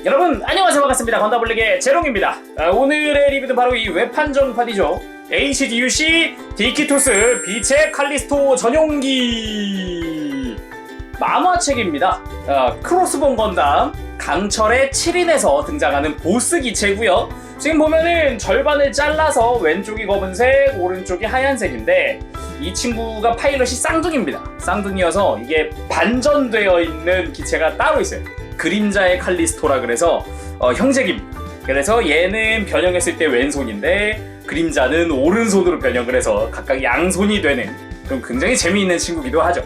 여러분 안녕하세요, 반갑습니다. 건다블랙의 제롱입니다. 오늘의 리뷰는 바로 이 웹판정판이죠. HGUC 디키투스 빛의 칼리스토 전용기 만화책입니다. 크로스본 건담 강철의 7인에서 등장하는 보스 기체고요. 지금 보면은 절반을 잘라서 왼쪽이 검은색, 오른쪽이 하얀색인데 이 친구가 파일럿이 쌍둥이입니다. 쌍둥이여서 이게 반전되어 있는 기체가 따로 있어요. 그림자의 칼리스토라 그래서 형제기입니다. 그래서 얘는 변형했을 때 왼손인데 그림자는 오른손으로 변형을 해서 각각 양손이 되는 그런 굉장히 재미있는 친구기도 하죠.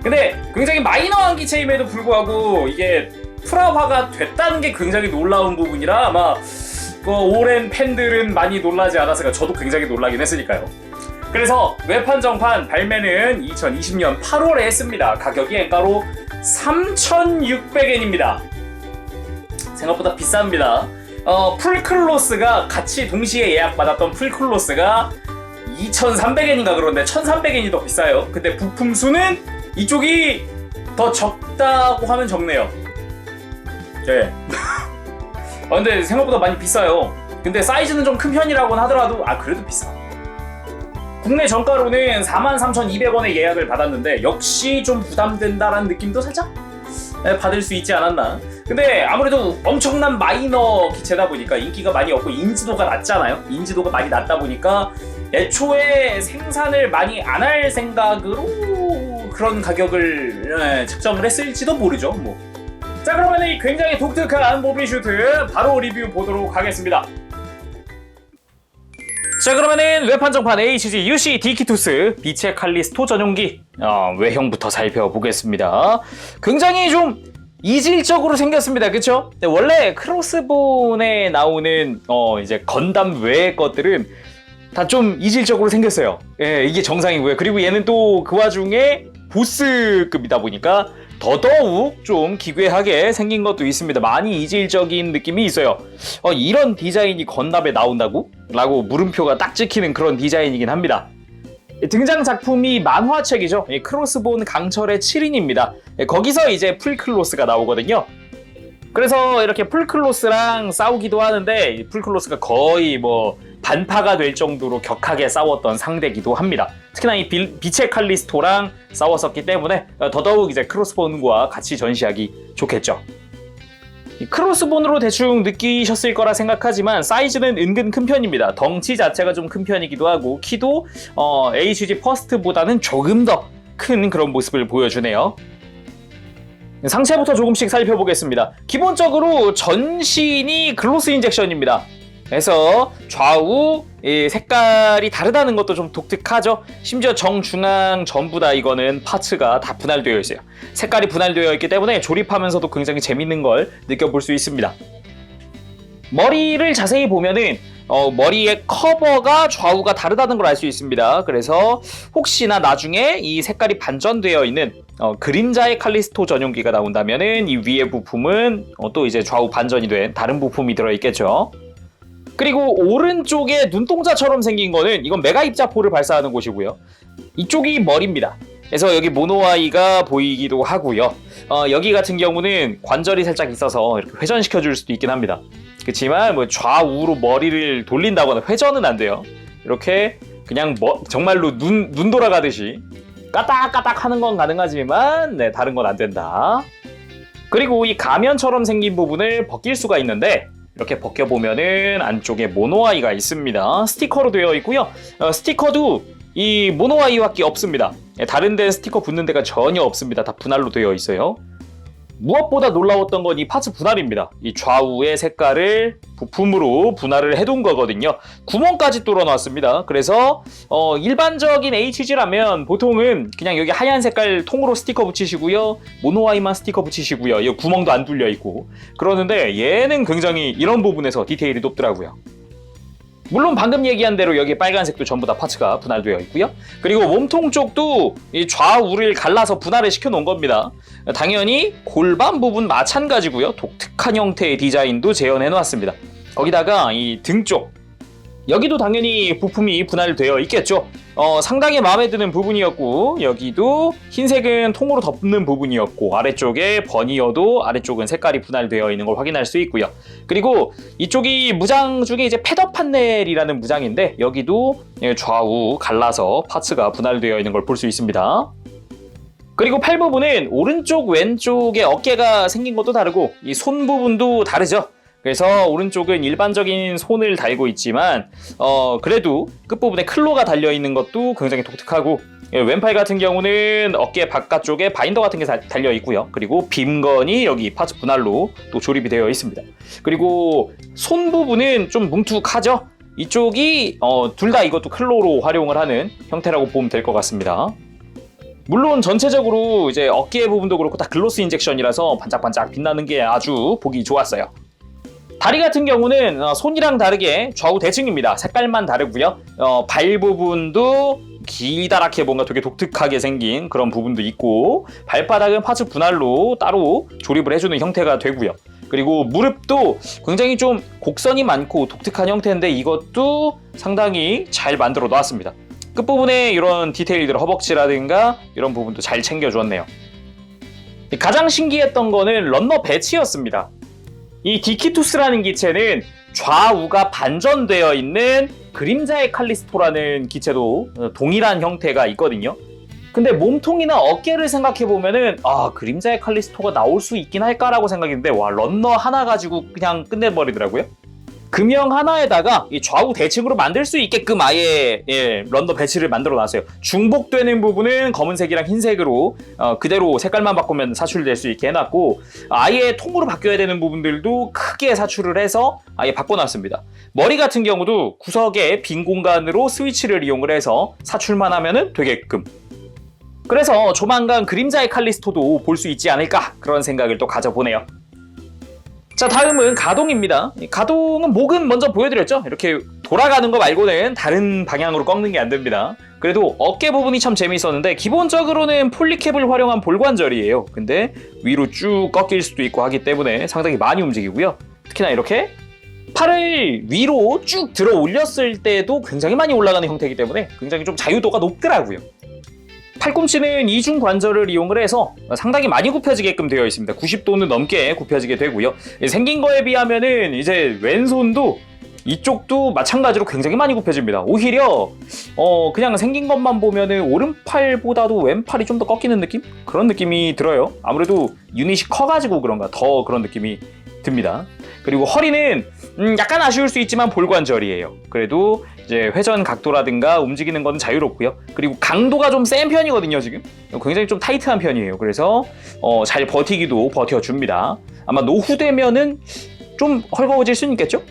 근데 굉장히 마이너한 기체임에도 불구하고 이게 풀화가 됐다는 게 굉장히 놀라운 부분이라 아마 오랜 팬들은 많이 놀라지 않았을까. 저도 굉장히 놀라긴 했으니까요. 그래서 웹판정판 발매는 2020년 8월에 했습니다. 가격이 엔가로 3,600엔입니다. 생각보다 비쌉니다. 풀클로스가 같이 동시에 예약받았던 풀클로스가 2,300엔인가 그런데 1,300엔이 더 비싸요. 근데 부품 수는 이쪽이 더 적다고 하면 적네요. 네. 근데 생각보다 많이 비싸요. 근데 사이즈는 좀 큰 편이라고는 하더라도 그래도 비싸. 국내 정가로는 43,200원에 예약을 받았는데 역시 좀 부담된다라는 느낌도 살짝 받을 수 있지 않았나. 근데 아무래도 엄청난 마이너 기체다 보니까 인기가 많이 없고 인지도가 낮잖아요. 인지도가 많이 낮다 보니까 애초에 생산을 많이 안 할 생각으로 그런 가격을 책정을 했을지도 모르죠. 자, 그러면 이 굉장히 독특한 모비슈트 바로 리뷰 보도록 하겠습니다. 자, 그러면은 웹판정판 HGUC 디키투스 빛의 칼리스토 전용기 외형부터 살펴보겠습니다. 굉장히 좀 이질적으로 생겼습니다. 그쵸? 원래 크로스본에 나오는 이제 건담 외의 것들은 다 좀 이질적으로 생겼어요. 예, 이게 정상이고요. 그리고 얘는 또 그 와중에 보스급이다 보니까 더더욱 좀 기괴하게 생긴 것도 있습니다. 많이 이질적인 느낌이 있어요. 이런 디자인이 건담에 나온다고? 라고 물음표가 딱 찍히는 그런 디자인이긴 합니다. 등장 작품이 만화책이죠. 크로스본 강철의 7인입니다. 거기서 이제 풀클로스가 나오거든요. 그래서 이렇게 풀클로스랑 싸우기도 하는데 풀클로스가 거의 반파가 될 정도로 격하게 싸웠던 상대기도 합니다. 특히나 이 빛의 칼리스토랑 싸웠었기 때문에 더더욱 이제 크로스본과 같이 전시하기 좋겠죠. 이 크로스본으로 대충 느끼셨을 거라 생각하지만 사이즈는 은근 큰 편입니다. 덩치 자체가 좀 큰 편이기도 하고 키도 HG 퍼스트보다는 조금 더 큰 그런 모습을 보여주네요. 상체부터 조금씩 살펴보겠습니다. 기본적으로 전신이 글로스 인젝션입니다. 그래서 좌우 색깔이 다르다는 것도 좀 독특하죠. 심지어 정중앙 전부 다 이거는 파츠가 다 분할되어 있어요. 색깔이 분할되어 있기 때문에 조립하면서도 굉장히 재밌는 걸 느껴볼 수 있습니다. 머리를 자세히 보면은 머리의 커버가 좌우가 다르다는 걸 알 수 있습니다. 그래서 혹시나 나중에 이 색깔이 반전되어 있는 그림자의 칼리스토 전용기가 나온다면은 이 위에 부품은 또 이제 좌우 반전이 된 다른 부품이 들어있겠죠. 그리고 오른쪽에 눈동자처럼 생긴 거는 이건 메가 입자포를 발사하는 곳이고요. 이쪽이 머리입니다. 그래서 여기 모노아이가 보이기도 하고요. 여기 같은 경우는 관절이 살짝 있어서 이렇게 회전시켜 줄 수도 있긴 합니다. 그렇지만 좌우로 머리를 돌린다거나 회전은 안 돼요. 이렇게 그냥 정말로 눈 돌아가듯이 까딱까딱 하는 건 가능하지만 다른 건 안 된다. 그리고 이 가면처럼 생긴 부분을 벗길 수가 있는데 이렇게 벗겨보면은 안쪽에 모노아이가 있습니다. 스티커로 되어 있고요. 스티커도 이 모노아이밖에 없습니다. 다른 데 스티커 붙는 데가 전혀 없습니다. 다 분할로 되어 있어요. 무엇보다 놀라웠던 건 이 파츠 분할입니다. 이 좌우의 색깔을 부품으로 분할을 해둔 거거든요. 구멍까지 뚫어놨습니다. 그래서 일반적인 HG라면 보통은 그냥 여기 하얀 색깔 통으로 스티커 붙이시고요. 모노아이만 스티커 붙이시고요. 이 구멍도 안 뚫려 있고 그러는데 얘는 굉장히 이런 부분에서 디테일이 높더라고요. 물론 방금 얘기한 대로 여기 빨간색도 전부 다 파츠가 분할되어 있고요. 그리고 몸통 쪽도 이 좌우를 갈라서 분할을 시켜 놓은 겁니다. 당연히 골반 부분 마찬가지고요. 독특한 형태의 디자인도 재현해 놨습니다. 거기다가 이 등 쪽, 여기도 당연히 부품이 분할되어 있겠죠. 상당히 마음에 드는 부분이었고, 여기도 흰색은 통으로 덮는 부분이었고, 아래쪽에 버니어도 아래쪽은 색깔이 분할되어 있는 걸 확인할 수 있고요. 그리고 이쪽이 무장 중에 이제 패더 판넬이라는 무장인데, 여기도 좌우 갈라서 파츠가 분할되어 있는 걸 볼 수 있습니다. 그리고 팔 부분은 오른쪽 왼쪽의 어깨가 생긴 것도 다르고 이 손 부분도 다르죠. 그래서 오른쪽은 일반적인 손을 달고 있지만 그래도 끝부분에 클로가 달려있는 것도 굉장히 독특하고, 왼팔 같은 경우는 어깨 바깥쪽에 바인더 같은 게 달려 있고요. 그리고 빔건이 여기 파츠 분할로 또 조립이 되어 있습니다. 그리고 손 부분은 좀 뭉툭하죠. 이쪽이 둘 다 이것도 클로로 활용을 하는 형태라고 보면 될 것 같습니다. 물론 전체적으로 이제 어깨 부분도 그렇고 다 글로스 인젝션이라서 반짝반짝 빛나는 게 아주 보기 좋았어요. 다리 같은 경우는 손이랑 다르게 좌우 대칭입니다. 색깔만 다르고요. 발 부분도 기다랗게 뭔가 되게 독특하게 생긴 그런 부분도 있고, 발바닥은 파츠 분할로 따로 조립을 해주는 형태가 되고요. 그리고 무릎도 굉장히 좀 곡선이 많고 독특한 형태인데 이것도 상당히 잘 만들어 놨습니다. 끝부분에 이런 디테일들, 허벅지라든가 이런 부분도 잘 챙겨주었네요. 가장 신기했던 거는 런너 배치였습니다. 이 디키투스라는 기체는 좌우가 반전되어 있는 그림자의 칼리스토라는 기체도 동일한 형태가 있거든요. 근데 몸통이나 어깨를 생각해보면은 그림자의 칼리스토가 나올 수 있긴 할까라고 생각했는데, 와, 런너 하나 가지고 그냥 끝내버리더라고요. 금형 하나에다가 이 좌우 대칭으로 만들 수 있게끔 아예 런너 배치를 만들어 놨어요. 중복되는 부분은 검은색이랑 흰색으로 그대로 색깔만 바꾸면 사출될 수 있게 해놨고, 아예 통으로 바뀌어야 되는 부분들도 크게 사출을 해서 아예 바꿔놨습니다. 머리 같은 경우도 구석에 빈 공간으로 스위치를 이용을 해서 사출만 하면은 되게끔. 그래서 조만간 그림자의 칼리스토도 볼 수 있지 않을까, 그런 생각을 또 가져보네요. 자, 다음은 가동입니다. 가동은 목은 먼저 보여드렸죠. 이렇게 돌아가는 거 말고는 다른 방향으로 꺾는 게 안 됩니다. 그래도 어깨 부분이 참 재미있었는데, 기본적으로는 폴리캡을 활용한 볼관절이에요. 근데 위로 쭉 꺾일 수도 있고 하기 때문에 상당히 많이 움직이고요. 특히나 이렇게 팔을 위로 쭉 들어 올렸을 때도 굉장히 많이 올라가는 형태이기 때문에 굉장히 좀 자유도가 높더라고요. 팔꿈치는 이중 관절을 이용을 해서 상당히 많이 굽혀지게끔 되어 있습니다. 90도는 넘게 굽혀지게 되고요. 생긴 거에 비하면은 이제 왼손도 이쪽도 마찬가지로 굉장히 많이 굽혀집니다. 오히려 그냥 생긴 것만 보면은 오른팔보다도 왼팔이 좀 더 꺾이는 느낌? 그런 느낌이 들어요. 아무래도 유닛이 커가지고 그런가 더 그런 느낌이 듭니다. 그리고 허리는 약간 아쉬울 수 있지만 볼관절이에요. 그래도 이제 회전 각도라든가 움직이는 건 자유롭고요. 그리고 강도가 좀 센 편이거든요. 지금 굉장히 좀 타이트한 편이에요. 그래서 잘 버티기도 버텨줍니다. 아마 노후되면은 좀 헐거워질 수는 있겠죠?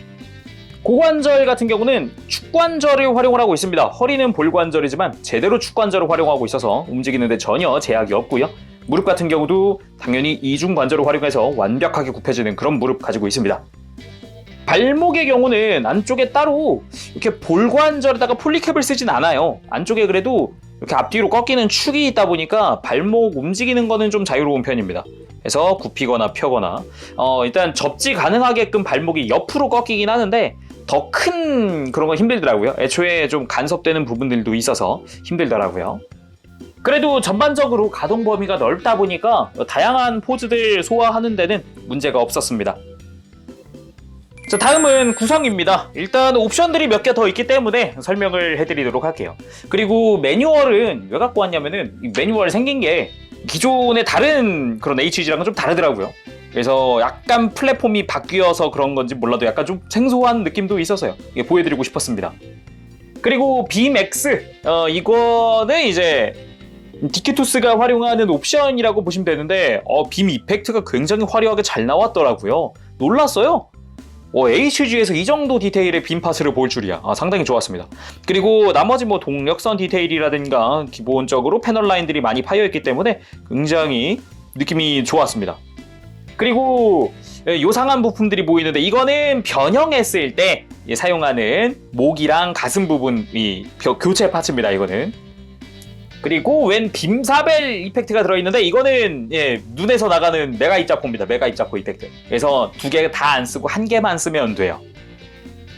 고관절 같은 경우는 축관절을 활용을 하고 있습니다. 허리는 볼관절이지만 제대로 축관절을 활용하고 있어서 움직이는데 전혀 제약이 없고요. 무릎 같은 경우도 당연히 이중관절을 활용해서 완벽하게 굽혀지는 그런 무릎 가지고 있습니다. 발목의 경우는 안쪽에 따로 이렇게 볼관절에다가 폴리캡을 쓰진 않아요. 안쪽에 그래도 이렇게 앞뒤로 꺾이는 축이 있다 보니까 발목 움직이는 거는 좀 자유로운 편입니다. 그래서 굽히거나 펴거나 일단 접지 가능하게끔 발목이 옆으로 꺾이긴 하는데 더 큰 그런 건 힘들더라고요. 애초에 좀 간섭되는 부분들도 있어서 힘들더라고요. 그래도 전반적으로 가동 범위가 넓다 보니까 다양한 포즈들 소화하는 데는 문제가 없었습니다. 자, 다음은 구성입니다. 일단 옵션들이 몇 개 더 있기 때문에 설명을 해드리도록 할게요. 그리고 매뉴얼은 왜 갖고 왔냐면은 이 매뉴얼 생긴 게 기존의 다른 그런 HG랑은 좀 다르더라고요. 그래서 약간 플랫폼이 바뀌어서 그런 건지 몰라도 약간 좀 생소한 느낌도 있어서요. 이게 보여드리고 싶었습니다. 그리고 빔X 이거는 이제 디키투스가 활용하는 옵션이라고 보시면 되는데 빔 이펙트가 굉장히 화려하게 잘 나왔더라고요. 놀랐어요. HG에서 이 정도 디테일의 빔 파츠를 볼 줄이야. 상당히 좋았습니다. 그리고 나머지 뭐 동력선 디테일이라든가 기본적으로 패널 라인들이 많이 파여있기 때문에 굉장히 느낌이 좋았습니다. 그리고 요상한 부품들이 보이는데 이거는 변형했을 때 사용하는 목이랑 가슴 부분이 교체 파츠입니다. 이거는. 그리고 웬 빔사벨 이펙트가 들어있는데 이거는 눈에서 나가는 메가 입자포입니다. 메가 입자포 이펙트. 그래서 두 개 다 안 쓰고 한 개만 쓰면 돼요.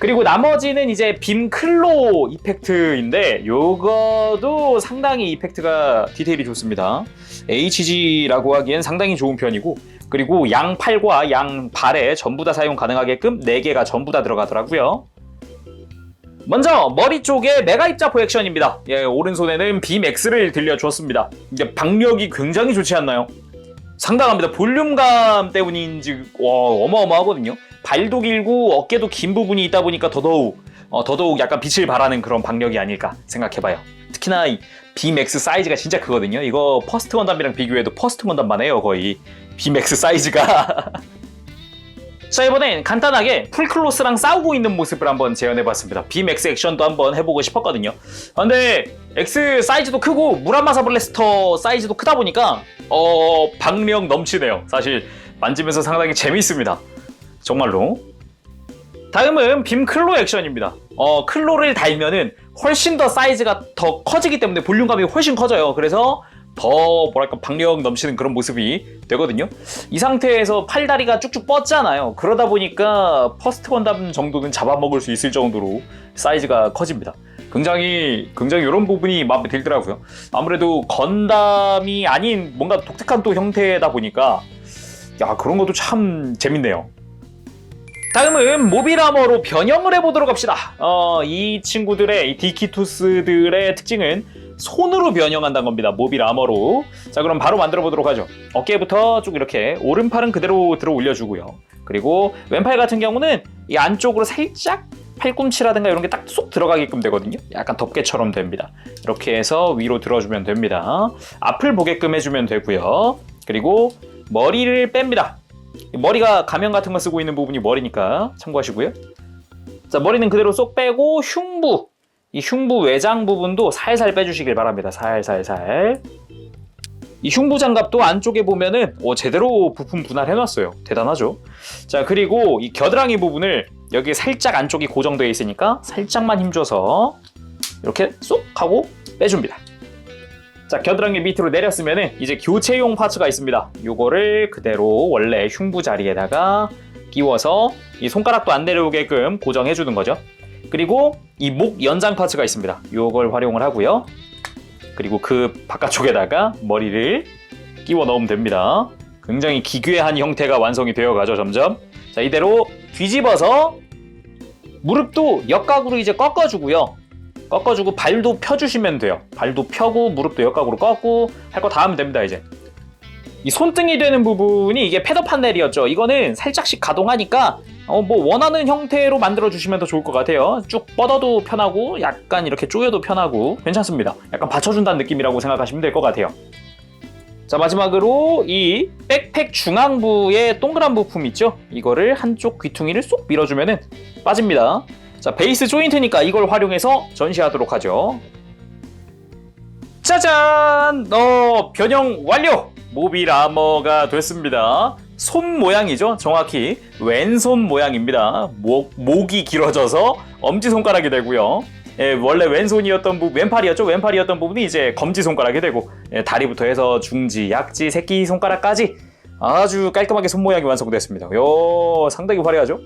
그리고 나머지는 이제 빔 클로 이펙트인데 요거도 상당히 이펙트가 디테일이 좋습니다. HG라고 하기엔 상당히 좋은 편이고, 그리고 양팔과 양발에 전부 다 사용 가능하게끔 4개가 전부 다 들어가더라고요. 먼저 머리 쪽에 메가 입자포 액션입니다. 예, 오른손에는 빔 X를 들려주었습니다. 이게 박력이 굉장히 좋지 않나요? 상당합니다. 볼륨감 때문인지 어마어마하거든요. 발도 길고 어깨도 긴 부분이 있다 보니까 더더욱 약간 빛을 발하는 그런 박력이 아닐까 생각해봐요. 특히나 이 빔X 사이즈가 진짜 크거든요. 이거 퍼스트 건담이랑 비교해도 퍼스트 건담만 해요, 거의. 빔X 사이즈가. 자, 이번엔 간단하게 풀클로스랑 싸우고 있는 모습을 한번 재현해봤습니다. 빔X 액션도 한번 해보고 싶었거든요. 근데 X 사이즈도 크고 무라마사 블래스터 사이즈도 크다 보니까 박력 넘치네요. 사실 만지면서 상당히 재밌습니다. 정말로. 다음은 빔 클로 액션입니다. 클로를 달면은 훨씬 더 사이즈가 더 커지기 때문에 볼륨감이 훨씬 커져요. 그래서 더 뭐랄까 박력 넘치는 그런 모습이 되거든요. 이 상태에서 팔다리가 쭉쭉 뻗잖아요. 그러다 보니까 퍼스트 건담 정도는 잡아먹을 수 있을 정도로 사이즈가 커집니다. 굉장히 이런 부분이 마음에 들더라고요. 아무래도 건담이 아닌 뭔가 독특한 또 형태다 보니까 그런 것도 참 재밌네요. 다음은 모빌 아머로 변형을 해보도록 합시다. 이 친구들의 이 디키투스들의 특징은 손으로 변형한다는 겁니다. 모빌 아머로. 자, 그럼 바로 만들어 보도록 하죠. 어깨부터 쭉 이렇게, 오른팔은 그대로 들어 올려주고요. 그리고 왼팔 같은 경우는 이 안쪽으로 살짝 팔꿈치라든가 이런 게 딱 쏙 들어가게끔 되거든요. 약간 덮개처럼 됩니다. 이렇게 해서 위로 들어주면 됩니다. 앞을 보게끔 해주면 되고요. 그리고 머리를 뺍니다. 머리가 가면 같은 거 쓰고 있는 부분이 머리니까 참고하시고요. 자, 머리는 그대로 쏙 빼고 이 흉부 외장 부분도 살살 빼주시길 바랍니다. 살살살. 이 흉부 장갑도 안쪽에 보면은 제대로 부품 분할해놨어요. 대단하죠? 자, 그리고 이 겨드랑이 부분을 여기 살짝 안쪽이 고정되어 있으니까 살짝만 힘줘서 이렇게 쏙 하고 빼줍니다. 자, 겨드랑이 밑으로 내렸으면은 이제 교체용 파츠가 있습니다. 요거를 그대로 원래 흉부 자리에다가 끼워서 이 손가락도 안 내려오게끔 고정해 주는 거죠. 그리고 이 목 연장 파츠가 있습니다. 요걸 활용을 하고요. 그리고 그 바깥쪽에다가 머리를 끼워 넣으면 됩니다. 굉장히 기괴한 형태가 완성이 되어 가죠, 점점. 자, 이대로 뒤집어서 무릎도 역각으로 이제 꺾어주고요. 꺾어주고 발도 펴주시면 돼요. 발도 펴고 무릎도 역각으로 꺾고 할 거 다 하면 됩니다. 이제 이 손등이 되는 부분이 이게 패더 판넬이었죠. 이거는 살짝씩 가동하니까 뭐 원하는 형태로 만들어 주시면 더 좋을 것 같아요. 쭉 뻗어도 편하고 약간 이렇게 조여도 편하고 괜찮습니다. 약간 받쳐준다는 느낌이라고 생각하시면 될 것 같아요. 자, 마지막으로 이 백팩 중앙부의 동그란 부품 있죠? 이거를 한쪽 귀퉁이를 쏙 밀어주면은 빠집니다. 자, 베이스 조인트니까 이걸 활용해서 전시하도록 하죠. 짜잔! 변형 완료! 모빌 아머가 됐습니다. 손 모양이죠? 정확히 왼손 모양입니다. 목이 길어져서 엄지손가락이 되고요. 원래 왼손이었던 부분, 왼팔이었죠? 왼팔이었던 부분이 이제 검지손가락이 되고, 다리부터 해서 중지, 약지, 새끼손가락까지 아주 깔끔하게 손 모양이 완성됐습니다. 상당히 화려하죠?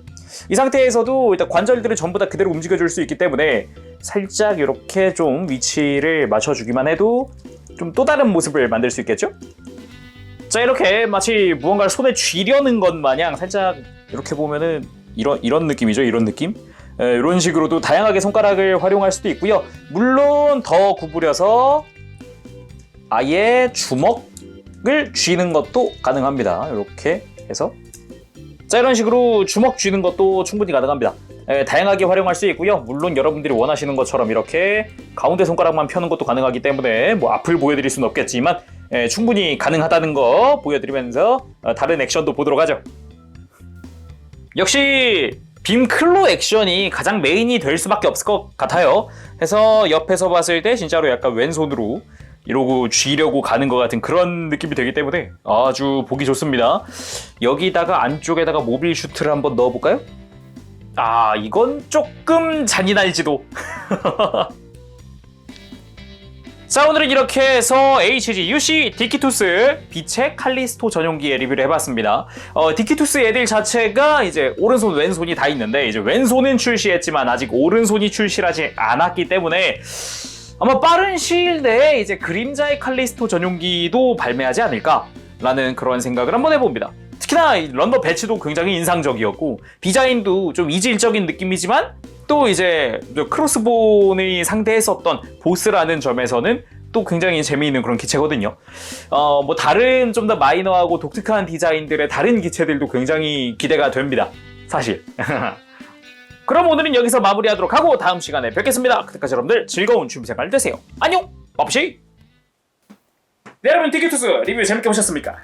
이 상태에서도 일단 관절들을 전부 다 그대로 움직여줄 수 있기 때문에 살짝 이렇게 좀 위치를 맞춰주기만 해도 좀 또 다른 모습을 만들 수 있겠죠? 자, 이렇게 마치 무언가를 손에 쥐려는 것 마냥 살짝 이렇게 보면은 이런 느낌이죠. 이런 느낌? 이런 식으로도 다양하게 손가락을 활용할 수도 있고요. 물론 더 구부려서 아예 주먹을 쥐는 것도 가능합니다. 이렇게 해서 자, 이런 식으로 주먹 쥐는 것도 충분히 가능합니다. 다양하게 활용할 수 있고요. 물론 여러분들이 원하시는 것처럼 이렇게 가운데 손가락만 펴는 것도 가능하기 때문에 뭐 앞을 보여드릴 수는 없겠지만 충분히 가능하다는 거 보여드리면서 다른 액션도 보도록 하죠. 역시 빔 클로 액션이 가장 메인이 될 수밖에 없을 것 같아요. 그래서 옆에서 봤을 때 진짜로 약간 왼손으로 이러고 쥐려고 가는 것 같은 그런 느낌이 되기 때문에 아주 보기 좋습니다. 여기다가 안쪽에다가 모빌 슈트를 한번 넣어볼까요? 이건 조금 잔인할지도. 자, 오늘은 이렇게 해서 HG UC 디키투스 빛의 칼리스토 전용기의 리뷰를 해봤습니다. 디키투스 애들 자체가 이제 오른손 왼손이 다 있는데 이제 왼손은 출시했지만 아직 오른손이 출시하지 않았기 때문에 아마 빠른 시일 내에 이제 그림자의 칼리스토 전용기도 발매하지 않을까라는 그런 생각을 한번 해봅니다. 특히나 런너 배치도 굉장히 인상적이었고 디자인도 좀 이질적인 느낌이지만 또 이제 크로스본이 상대했었던 보스라는 점에서는 또 굉장히 재미있는 그런 기체거든요. 뭐 다른 좀 더 마이너하고 독특한 디자인들의 다른 기체들도 굉장히 기대가 됩니다. 사실. 그럼 오늘은 여기서 마무리하도록 하고 다음 시간에 뵙겠습니다. 그때까지 여러분들 즐거운 취미생활 되세요. 안녕! 빠부시! 네, 여러분 디키투스 리뷰 재밌게 보셨습니까?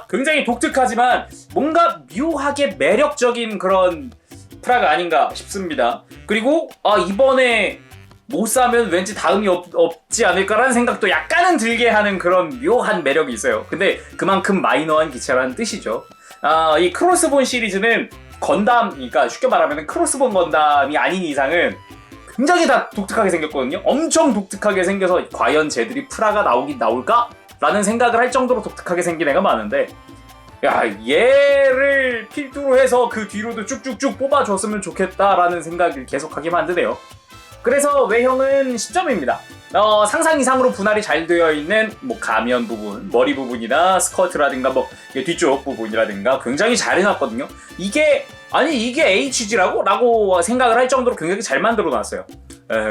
굉장히 독특하지만 뭔가 묘하게 매력적인 그런 프라가 아닌가 싶습니다. 그리고 이번에 못 사면 왠지 다음이 없지 않을까라는 생각도 약간은 들게 하는 그런 묘한 매력이 있어요. 근데 그만큼 마이너한 기체라는 뜻이죠. 이 크로스본 시리즈는 건담, 그러니까 쉽게 말하면 크로스본 건담이 아닌 이상은 굉장히 다 독특하게 생겼거든요. 엄청 독특하게 생겨서 과연 쟤들이 프라가 나오긴 나올까? 라는 생각을 할 정도로 독특하게 생긴 애가 많은데 야, 얘를 필두로 해서 그 뒤로도 쭉쭉쭉 뽑아줬으면 좋겠다라는 생각을 계속하게 만드네요. 그래서 외형은 10점입니다. 상상 이상으로 분할이 잘 되어 있는 뭐 가면 부분, 머리 부분이나 스커트라든가 뭐 뒤쪽 부분이라든가 굉장히 잘 해놨거든요. 이게 HG라고? 라고 생각을 할 정도로 굉장히 잘 만들어 놨어요.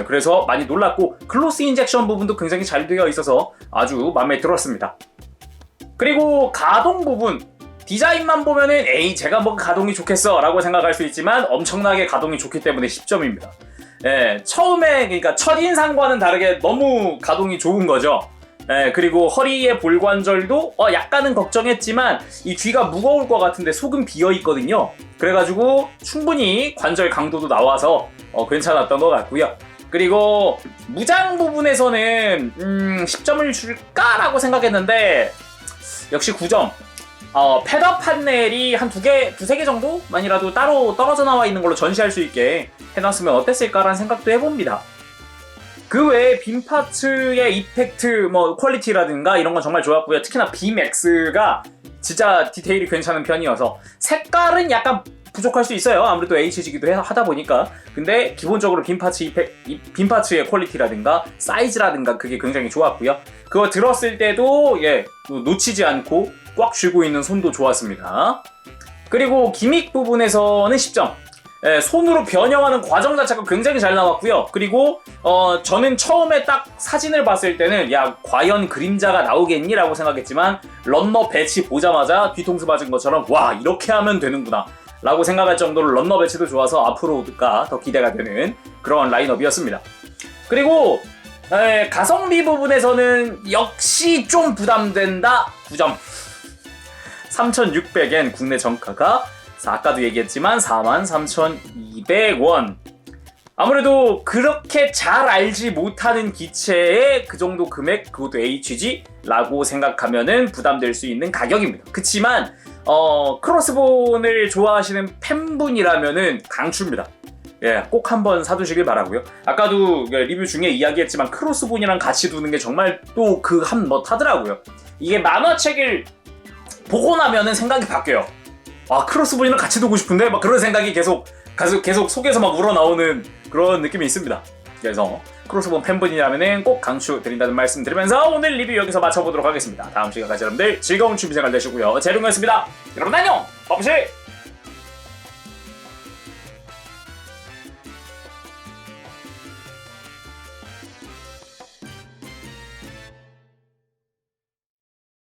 그래서 많이 놀랐고 글로스 인젝션 부분도 굉장히 잘 되어 있어서 아주 마음에 들었습니다. 그리고 가동 부분 디자인만 보면은 제가 뭐 가동이 좋겠어 라고 생각할 수 있지만 엄청나게 가동이 좋기 때문에 10점입니다. 처음에 그러니까 첫인상과는 다르게 너무 가동이 좋은 거죠. 그리고 허리의 볼관절도 약간은 걱정했지만 이 귀가 무거울 것 같은데 속은 비어있거든요. 그래가지고 충분히 관절 강도도 나와서 괜찮았던 것 같고요. 그리고 무장 부분에서는 10점을 줄까라고 생각했는데 역시 9점. 패더 판넬이 한 두세 개 정도만이라도 따로 떨어져 나와 있는 걸로 전시할 수 있게 해놨으면 어땠을까라는 생각도 해봅니다. 그 외에 빔 파츠의 이펙트, 퀄리티라든가 이런 건 정말 좋았고요. 특히나 빔X가 진짜 디테일이 괜찮은 편이어서 색깔은 약간 부족할 수 있어요. 아무래도 HG기도 하다 보니까. 근데 기본적으로 빔 파츠의 퀄리티라든가 사이즈라든가 그게 굉장히 좋았고요. 그거 들었을 때도 놓치지 않고 꽉 쥐고 있는 손도 좋았습니다. 그리고 기믹 부분에서는 10점. 손으로 변형하는 과정 자체가 굉장히 잘 나왔고요. 그리고 저는 처음에 딱 사진을 봤을 때는 과연 그림자가 나오겠니? 라고 생각했지만 런너 배치 보자마자 뒤통수 맞은 것처럼 와, 이렇게 하면 되는구나 라고 생각할 정도로 런너 배치도 좋아서 앞으로가 더 기대가 되는 그런 라인업이었습니다. 그리고 가성비 부분에서는 역시 좀 부담된다. 9점. 3,600엔 국내 정가가 아까도 얘기했지만 43,200원. 아무래도 그렇게 잘 알지 못하는 기체의 그 정도 금액, 그것도 HG라고 생각하면은 부담될 수 있는 가격입니다. 그치만 크로스본을 좋아하시는 팬분이라면은 강추입니다. 꼭 한번 사두시길 바라고요. 아까도 리뷰 중에 이야기했지만 크로스본이랑 같이 두는 게 정말 또 그 한 멋 하더라고요. 이게 만화책을 보고 나면은 생각이 바뀌어요. 크로스본이랑 같이 두고 싶은데 막 그런 생각이 계속 속에서 막 우러나오는 그런 느낌이 있습니다. 그래서 크로스본 팬분이라면 꼭 강추드린다는 말씀 드리면서 오늘 리뷰 여기서 마쳐보도록 하겠습니다. 다음 시간까지 여러분들 즐거운 취미생활 되시고요. 재룡이었습니다. 여러분 안녕! 빠부시!